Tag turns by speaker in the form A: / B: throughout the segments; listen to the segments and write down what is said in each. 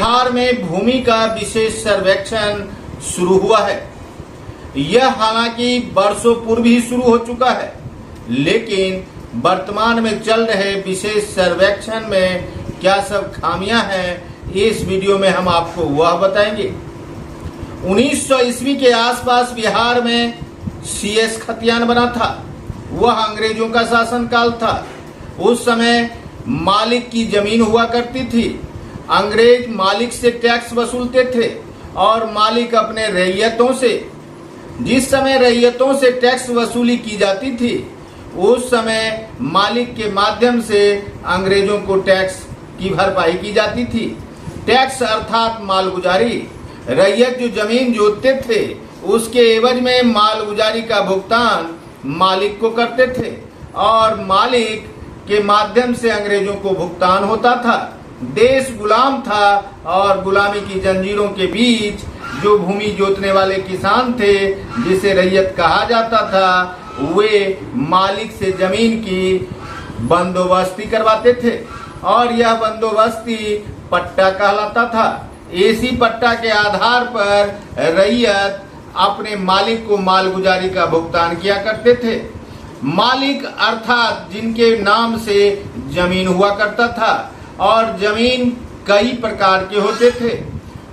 A: बिहार में भूमि का विशेष सर्वेक्षण शुरू हुआ है। यह हालांकि वर्षों पूर्व ही शुरू हो चुका है, लेकिन वर्तमान में चल रहे विशेष सर्वेक्षण में क्या सब खामियां हैं, इस वीडियो में हम आपको वह बताएंगे। 1900 ईस्वी के आसपास बिहार में CS खतियान बना था। वह अंग्रेजों का शासनकाल था। उस समय मालिक की जमीन हुआ करती थी। अंग्रेज मालिक से टैक्स वसूलते थे और मालिक अपने रैयतों से, जिस समय रैयतों से टैक्स वसूली की जाती थी, उस समय मालिक के माध्यम से अंग्रेजों को टैक्स की भरपाई की जाती थी। टैक्स अर्थात मालगुजारी। रैयत जो जमीन जोतते थे उसके एवज में मालगुजारी का भुगतान मालिक को करते थे और मालिक के माध्यम से अंग्रेजों को भुगतान होता था। देश गुलाम था और गुलामी की जंजीरों के बीच जो भूमि जोतने वाले किसान थे, जिसे रैयत कहा जाता था, वे मालिक से जमीन की बंदोबस्ती करवाते थे और यह बंदोबस्ती पट्टा कहलाता था। इसी पट्टा के आधार पर रैयत अपने मालिक को मालगुजारी का भुगतान किया करते थे। मालिक अर्थात जिनके नाम से जमीन हुआ करता था और जमीन कई प्रकार के होते थे।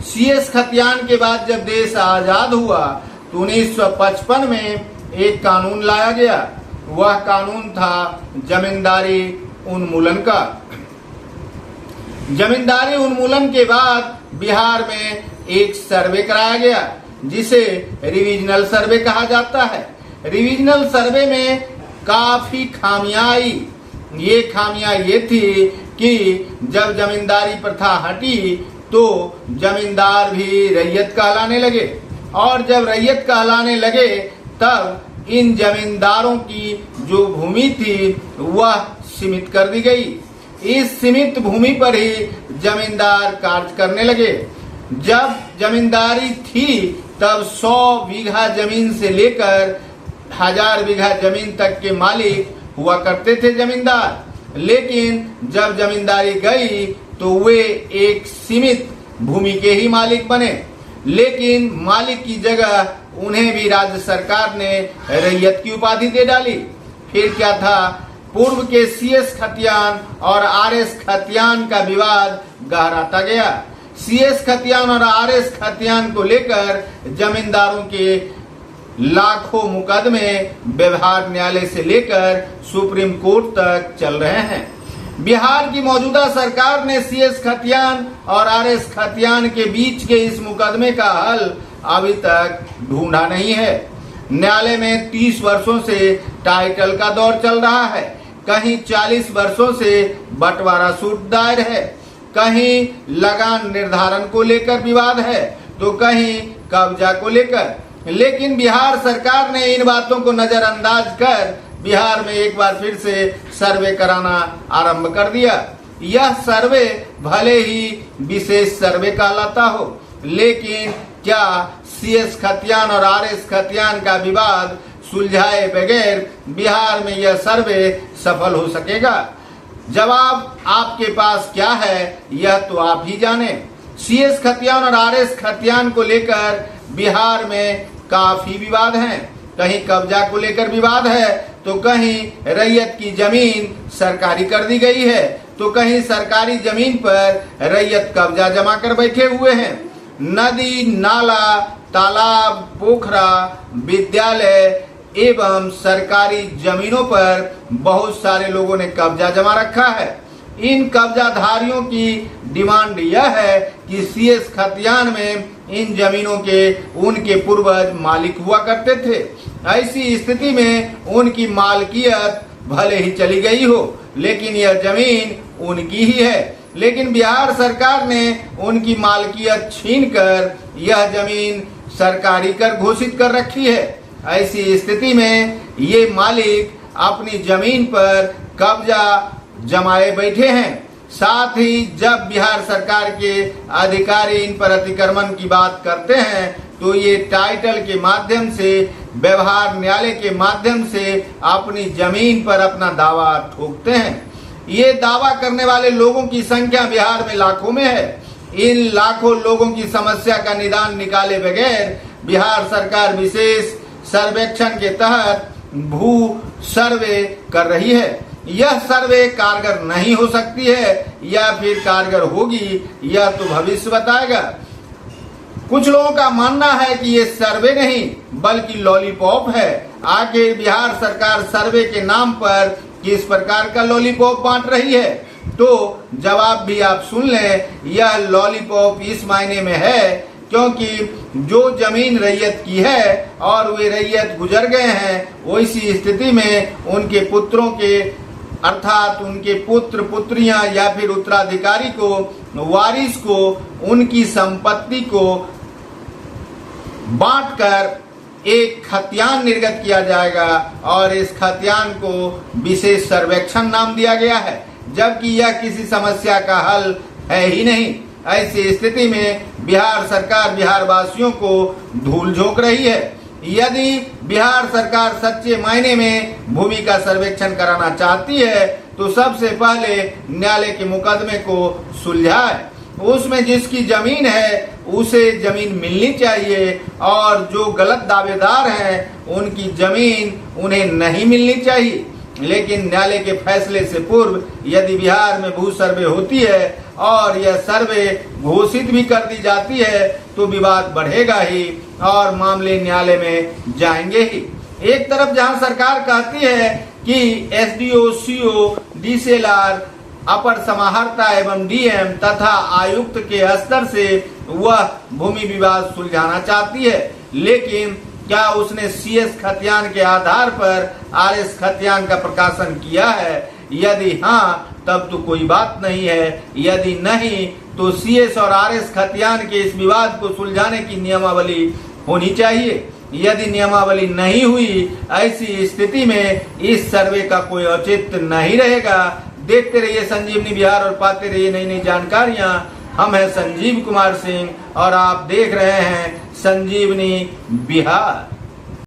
A: CS खतियान के बाद जब देश आजाद हुआ तो 1955 में एक कानून लाया गया। वह कानून था जमींदारी उन्मूलन का। जमींदारी उन्मूलन के बाद बिहार में एक सर्वे कराया गया, जिसे रिविजनल सर्वे कहा जाता है। रिविजनल सर्वे में काफी खामियां आई। ये खामियां ये थी कि जब जमींदारी प्रथा हटी तो जमींदार भी रैयत कहलाने लगे और जब रैयत कहलाने लगे तब इन जमींदारों की जो भूमि थी वह सीमित कर दी गई। इस सीमित भूमि पर ही जमींदार कार्य करने लगे। जब जमींदारी थी तब 100 बीघा जमीन से लेकर 1000 बीघा जमीन तक के मालिक हुआ करते थे जमींदार। लेकिन जब जमींदारी गई तो वे एक सीमित भूमि के ही मालिक बने, लेकिन मालिक की जगह उन्हें भी राज्य सरकार ने रैयत की उपाधि दे डाली। फिर क्या था, पूर्व के CS खतियान और RS खतियान का विवाद गहराता गया। CS खतियान और RS खतियान को लेकर जमींदारों के लाखों मुकदमे व्यवहार न्यायालय से लेकर सुप्रीम कोर्ट तक चल रहे हैं। बिहार की मौजूदा सरकार ने CS खतियान और RS खतियान के बीच के इस मुकदमे का हल अभी तक ढूंढा नहीं है। न्यायालय में 30 वर्षों से टाइटल का दौर चल रहा है। कहीं 40 वर्षों से बंटवारा सूट दायर है, कहीं लगान निर्धारण को लेकर विवाद है, तो कहीं कब्जा को लेकर। लेकिन बिहार सरकार ने इन बातों को नजरअंदाज कर बिहार में एक बार फिर से सर्वे कराना आरंभ कर दिया। यह सर्वे भले ही विशेष सर्वे कहलाता हो, लेकिन क्या CS खतियान और RS खतियान का विवाद सुलझाए बगैर बिहार में यह सर्वे सफल हो सकेगा? जवाब आपके पास क्या है, यह तो आप ही जाने। CS खतियान और RS खतियान को लेकर बिहार में काफी विवाद हैं। कहीं कब्जा को लेकर विवाद है, तो कहीं रैयत की जमीन सरकारी कर दी गई है, तो कहीं सरकारी जमीन पर रैयत कब्जा जमा कर बैठे हुए हैं। नदी, नाला, तालाब, पोखरा, विद्यालय एवं सरकारी जमीनों पर बहुत सारे लोगों ने कब्जा जमा रखा है। इन कब्जाधारियों की डिमांड यह है कि CS खतियान में इन जमीनों के उनके पूर्वज मालिक हुआ करते थे। ऐसी स्थिति में उनकी मालकियत भले ही चली गई हो, लेकिन यह जमीन उनकी ही है। लेकिन बिहार सरकार ने उनकी मालकियत छीनकर यह जमीन सरकारी कर घोषित कर रखी है। ऐसी स्थिति में ये मालिक अपनी जमीन पर कब्जा जमाए बैठे हैं। साथ ही जब बिहार सरकार के अधिकारी इन पर अतिक्रमण की बात करते हैं तो ये टाइटल के माध्यम से, व्यवहार न्यायालय के माध्यम से अपनी जमीन पर अपना दावा ठोकते हैं। ये दावा करने वाले लोगों की संख्या बिहार में लाखों में है। इन लाखों लोगों की समस्या का निदान निकाले बगैर बिहार सरकार विशेष सर्वेक्षण के तहत भू सर्वे कर रही है। यह सर्वे कारगर नहीं हो सकती है या फिर कारगर होगी, यह तो भविष्य बताएगा। कुछ लोगों का मानना है कि ये सर्वे नहीं बल्कि लॉलीपॉप है। आखिर बिहार सरकार सर्वे के नाम पर किस प्रकार का लॉलीपॉप बांट रही है? तो जवाब भी आप सुन लें। यह लॉलीपॉप इस मायने में है क्योंकि जो जमीन रैयत की है और वे रैयत गुजर गए हैं, वैसी स्थिति में उनके पुत्रों के अर्थात उनके पुत्र पुत्रियां या फिर उत्तराधिकारी को, वारिस को उनकी संपत्ति को बांटकर एक खतियान निर्गत किया जाएगा और इस खतियान को विशेष सर्वेक्षण नाम दिया गया है, जबकि यह किसी समस्या का हल है ही नहीं। ऐसी स्थिति में बिहार सरकार बिहार वासियों को धूल झोंक रही है। यदि बिहार सरकार सच्चे मायने में भूमि का सर्वेक्षण कराना चाहती है तो सबसे पहले न्यायालय के मुकदमे को सुलझाए। उसमें जिसकी जमीन है उसे जमीन मिलनी चाहिए और जो गलत दावेदार हैं उनकी जमीन उन्हें नहीं मिलनी चाहिए। लेकिन न्यायालय के फैसले से पूर्व यदि बिहार में भू सर्वे होती है और यह सर्वे घोषित भी कर दी जाती है तो विवाद बढ़ेगा ही और मामले न्यायालय में जाएंगे ही। एक तरफ जहां सरकार कहती है कि एसडीओ, सीओ, डीसीएलआर, अपर समाहर्ता एवं डीएम तथा आयुक्त के स्तर से वह भूमि विवाद सुलझाना चाहती है, लेकिन क्या उसने सीएस खतियान के आधार पर आरएस खतियान का प्रकाशन किया है? यदि हाँ तब तो कोई बात नहीं है, यदि नहीं तो सीएस और आरएस खतियान के इस विवाद को सुलझाने की नियमावली होनी चाहिए। यदि नियमावली नहीं हुई, ऐसी स्थिति में इस सर्वे का कोई औचित्य नहीं रहेगा। देखते रहिए संजीवनी बिहार और पाते रहिए नई नई जानकारियां। हम हैं संजीव कुमार सिंह और आप देख रहे हैं संजीवनी बिहार।